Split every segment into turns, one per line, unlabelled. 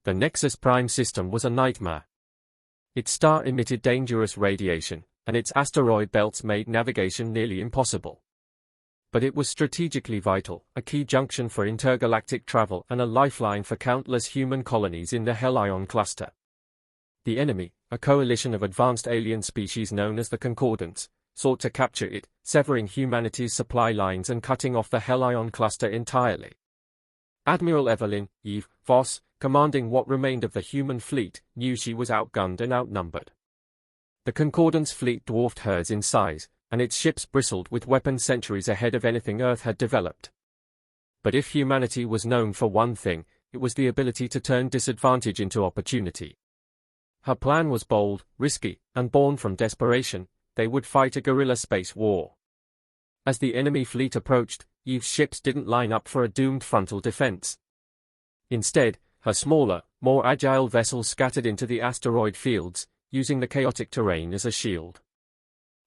The Nexus Prime system was a nightmare. Its star emitted dangerous radiation, and its asteroid belts made navigation nearly impossible. But it was strategically vital, a key junction for intergalactic travel and a lifeline for countless human colonies in the Hellion cluster. The enemy, a coalition of advanced alien species known as the Concordants, sought to capture it, severing humanity's supply lines and cutting off the Hellion cluster entirely. Admiral Evelyn Eve Voss, commanding what remained of the human fleet, knew she was outgunned and outnumbered. The Concordant's fleet dwarfed hers in size, and its ships bristled with weapons centuries ahead of anything Earth had developed. But if humanity was known for one thing, it was the ability to turn disadvantage into opportunity. Her plan was bold, risky, and born from desperation. They would fight a guerrilla space war. As the enemy fleet approached, Eve's ships didn't line up for a doomed frontal defense. Instead, her smaller, more agile vessels scattered into the asteroid fields, using the chaotic terrain as a shield.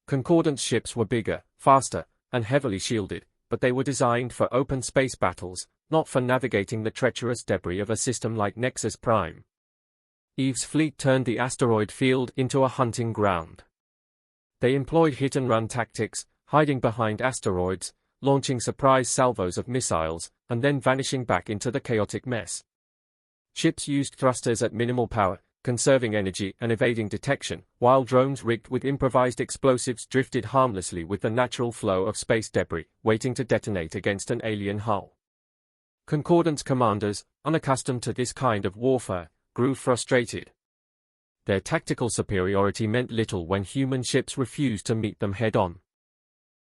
Concordant ships were bigger, faster, and heavily shielded, but they were designed for open space battles, not for navigating the treacherous debris of a system like Nexus Prime. Eve's fleet turned the asteroid field into a hunting ground. They employed hit-and-run tactics, hiding behind asteroids, launching surprise salvos of missiles, and then vanishing back into the chaotic mess. Ships used thrusters at minimal power, conserving energy and evading detection, while drones rigged with improvised explosives drifted harmlessly with the natural flow of space debris, waiting to detonate against an alien hull. Concordance commanders, unaccustomed to this kind of warfare, grew frustrated. Their tactical superiority meant little when human ships refused to meet them head-on.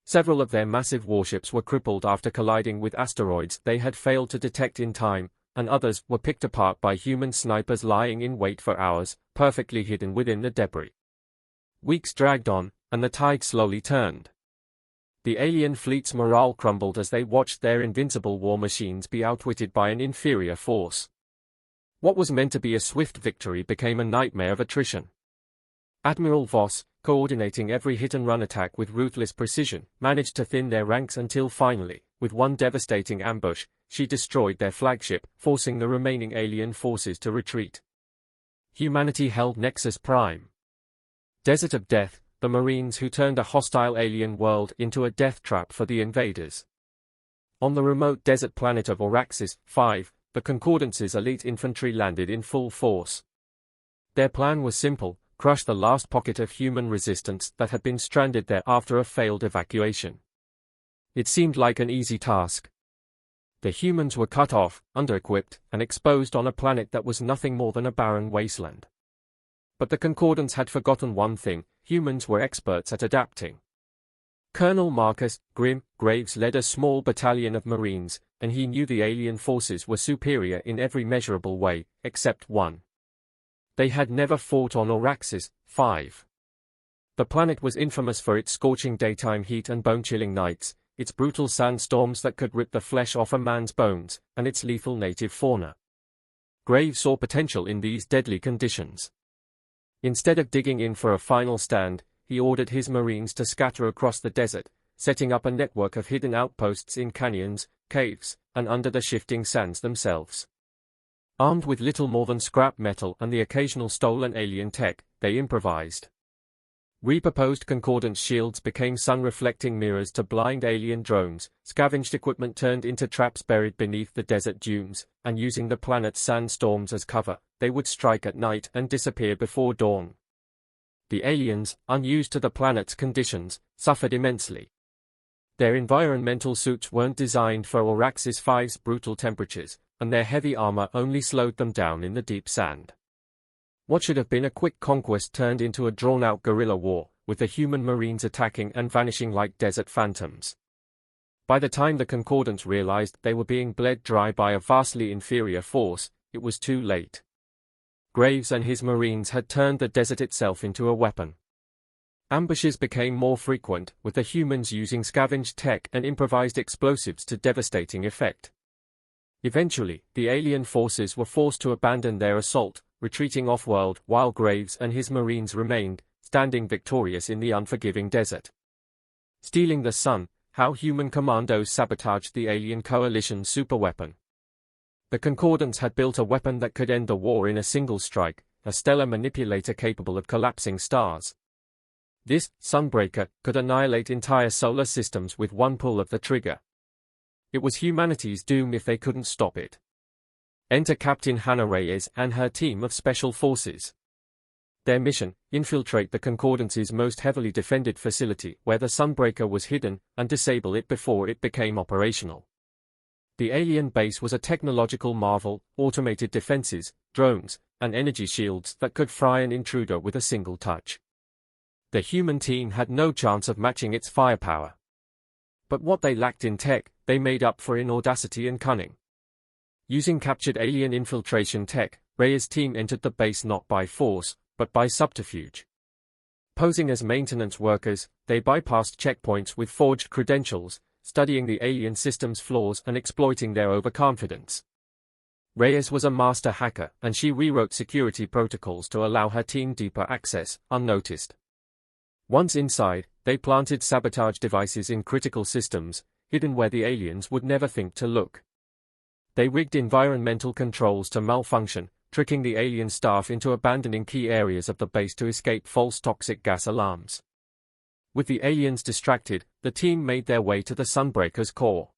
Several of their massive warships were crippled after colliding with asteroids they had failed to detect in time, and others were picked apart by human snipers lying in wait for hours, perfectly hidden within the debris. Weeks dragged on, and the tide slowly turned. The alien fleet's morale crumbled as they watched their invincible war machines be outwitted by an inferior force. What was meant to be a swift victory became a nightmare of attrition. Admiral Voss, coordinating every hit-and-run attack with ruthless precision, managed to thin their ranks until finally, with one devastating ambush, she destroyed their flagship, forcing the remaining alien forces to retreat. Humanity held Nexus Prime. Desert of Death, the Marines who turned a hostile alien world into a death trap for the invaders. On the remote desert planet of Auraxis 5, the Concordance's elite infantry landed in full force. Their plan was simple: crush the last pocket of human resistance that had been stranded there after a failed evacuation. It seemed like an easy task. The humans were cut off, under-equipped, and exposed on a planet that was nothing more than a barren wasteland. But the Concordance had forgotten one thing: humans were experts at adapting. Colonel Marcus Grim Graves led a small battalion of Marines, and he knew the alien forces were superior in every measurable way, except one. They had never fought on Auraxis 5. The planet was infamous for its scorching daytime heat and bone-chilling nights, its brutal sandstorms that could rip the flesh off a man's bones, and its lethal native fauna. Graves saw potential in these deadly conditions. Instead of digging in for a final stand, he ordered his Marines to scatter across the desert, setting up a network of hidden outposts in canyons, caves, and under the shifting sands themselves. Armed with little more than scrap metal and the occasional stolen alien tech, they improvised. Repurposed Concordance shields became sun-reflecting mirrors to blind alien drones, scavenged equipment turned into traps buried beneath the desert dunes, and using the planet's sandstorms as cover, they would strike at night and disappear before dawn. The aliens, unused to the planet's conditions, suffered immensely. Their environmental suits weren't designed for Auraxis 5's brutal temperatures, and their heavy armor only slowed them down in the deep sand. What should have been a quick conquest turned into a drawn-out guerrilla war, with the human Marines attacking and vanishing like desert phantoms. By the time the Concordance realized they were being bled dry by a vastly inferior force, it was too late. Graves and his Marines had turned the desert itself into a weapon. Ambushes became more frequent, with the humans using scavenged tech and improvised explosives to devastating effect. Eventually, the alien forces were forced to abandon their assault, retreating off-world, while Graves and his Marines remained, standing victorious in the unforgiving desert. Stealing the sun, how human commandos sabotaged the alien coalition's superweapon. The Concordance had built a weapon that could end the war in a single strike, a stellar manipulator capable of collapsing stars. This Sunbreaker could annihilate entire solar systems with one pull of the trigger. It was humanity's doom if they couldn't stop it. Enter Captain Hannah Reyes and her team of special forces. Their mission: infiltrate the Concordance's most heavily defended facility where the Sunbreaker was hidden and disable it before it became operational. The alien base was a technological marvel: automated defenses, drones, and energy shields that could fry an intruder with a single touch. The human team had no chance of matching its firepower. But what they lacked in tech, they made up for in audacity and cunning. Using captured alien infiltration tech, Reyes' team entered the base not by force, but by subterfuge. Posing as maintenance workers, they bypassed checkpoints with forged credentials, studying the alien system's flaws and exploiting their overconfidence. Reyes was a master hacker, and she rewrote security protocols to allow her team deeper access, unnoticed. Once inside, they planted sabotage devices in critical systems, hidden where the aliens would never think to look. They rigged environmental controls to malfunction, tricking the alien staff into abandoning key areas of the base to escape false toxic gas alarms. With the aliens distracted, the team made their way to the Sunbreaker's core.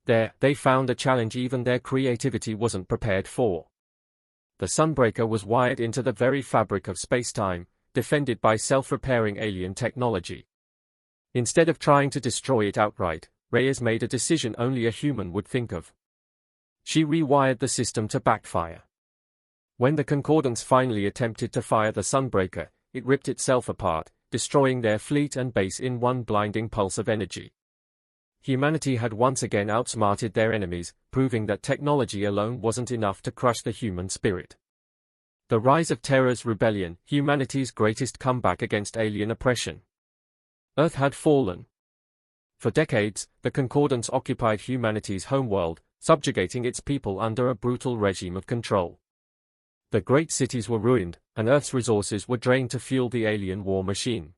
There, they found a challenge even their creativity wasn't prepared for. The Sunbreaker was wired into the very fabric of space-time, defended by self-repairing alien technology. Instead of trying to destroy it outright, Reyes made a decision only a human would think of. She rewired the system to backfire. When the Concordance finally attempted to fire the Sunbreaker, it ripped itself apart, destroying their fleet and base in one blinding pulse of energy. Humanity had once again outsmarted their enemies, proving that technology alone wasn't enough to crush the human spirit. The rise of Terra's rebellion, humanity's greatest comeback against alien oppression. Earth had fallen. For decades, the Concordance occupied humanity's homeworld, subjugating its people under a brutal regime of control. The great cities were ruined, and Earth's resources were drained to fuel the alien war machine.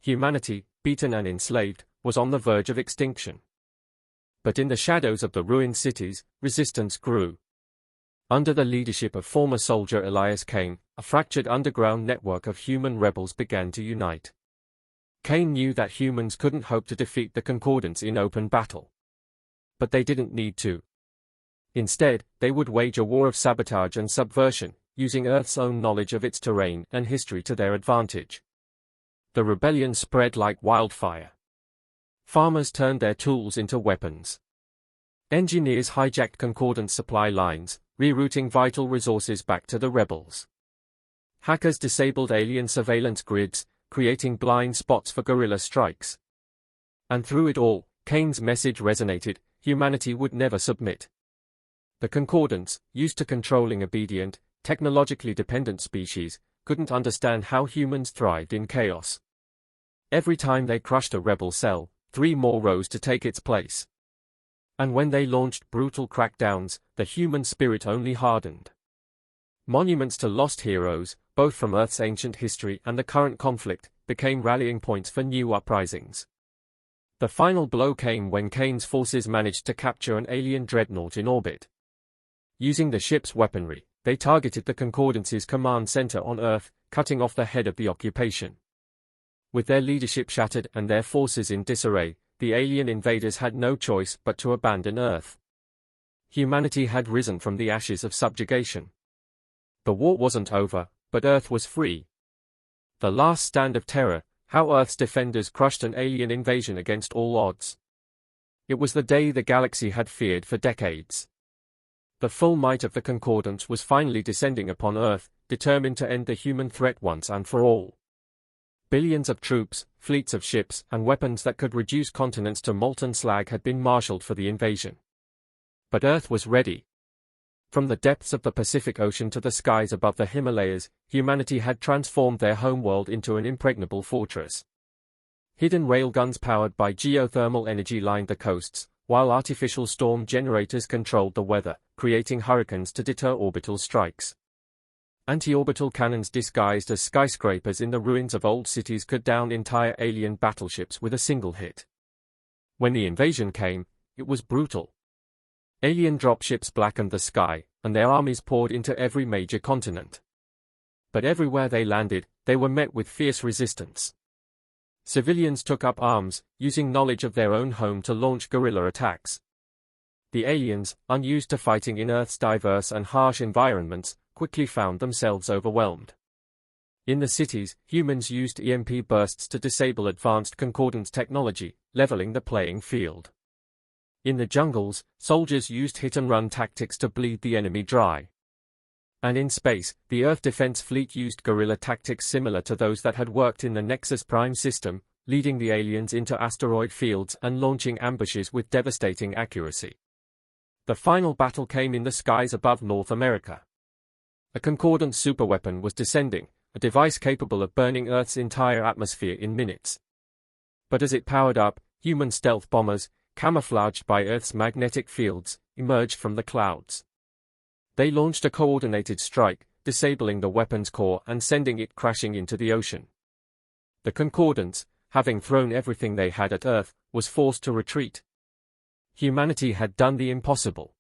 Humanity, beaten and enslaved, was on the verge of extinction. But in the shadows of the ruined cities, resistance grew. Under the leadership of former soldier Elias Kane, a fractured underground network of human rebels began to unite. Kane knew that humans couldn't hope to defeat the Concordance in open battle. But they didn't need to. Instead, they would wage a war of sabotage and subversion, using Earth's own knowledge of its terrain and history to their advantage. The rebellion spread like wildfire. Farmers turned their tools into weapons. Engineers hijacked Concordance supply lines, rerouting vital resources back to the rebels. Hackers disabled alien surveillance grids, creating blind spots for guerrilla strikes. And through it all, Kane's message resonated: humanity would never submit. The Concordance, used to controlling obedient, technologically dependent species, couldn't understand how humans thrived in chaos. Every time they crushed a rebel cell, 3 more rose to take its place. And when they launched brutal crackdowns, the human spirit only hardened. Monuments to lost heroes, both from Earth's ancient history and the current conflict, became rallying points for new uprisings. The final blow came when Kane's forces managed to capture an alien dreadnought in orbit. Using the ship's weaponry, they targeted the Concordance's command center on Earth, cutting off the head of the occupation. With their leadership shattered and their forces in disarray, the alien invaders had no choice but to abandon Earth. Humanity had risen from the ashes of subjugation. The war wasn't over, but Earth was free. The last stand of terror, how Earth's defenders crushed an alien invasion against all odds. It was the day the galaxy had feared for decades. The full might of the Concordance was finally descending upon Earth, determined to end the human threat once and for all. Billions of troops, fleets of ships, and weapons that could reduce continents to molten slag had been marshaled for the invasion. But Earth was ready. From the depths of the Pacific Ocean to the skies above the Himalayas, humanity had transformed their homeworld into an impregnable fortress. Hidden railguns powered by geothermal energy lined the coasts, while artificial storm generators controlled the weather, creating hurricanes to deter orbital strikes. Anti-orbital cannons disguised as skyscrapers in the ruins of old cities could down entire alien battleships with a single hit. When the invasion came, it was brutal. Alien dropships blackened the sky, and their armies poured into every major continent. But everywhere they landed, they were met with fierce resistance. Civilians took up arms, using knowledge of their own home to launch guerrilla attacks. The aliens, unused to fighting in Earth's diverse and harsh environments, quickly found themselves overwhelmed. In the cities, humans used EMP bursts to disable advanced concordance technology, leveling the playing field. In the jungles, soldiers used hit-and-run tactics to bleed the enemy dry. And in space, the Earth Defense Fleet used guerrilla tactics similar to those that had worked in the Nexus Prime system, leading the aliens into asteroid fields and launching ambushes with devastating accuracy. The final battle came in the skies above North America. A concordant superweapon was descending, a device capable of burning Earth's entire atmosphere in minutes. But as it powered up, human stealth bombers, camouflaged by Earth's magnetic fields, emerged from the clouds. They launched a coordinated strike, disabling the weapon's core and sending it crashing into the ocean. The Concordance, having thrown everything they had at Earth, was forced to retreat. Humanity had done the impossible.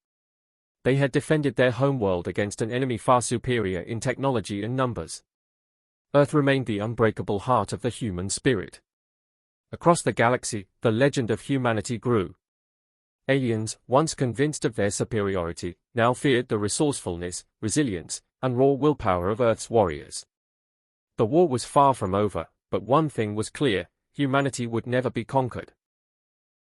They had defended their homeworld against an enemy far superior in technology and numbers. Earth remained the unbreakable heart of the human spirit. Across the galaxy, the legend of humanity grew. Aliens, once convinced of their superiority, now feared the resourcefulness, resilience, and raw willpower of Earth's warriors. The war was far from over, but one thing was clear: humanity would never be conquered.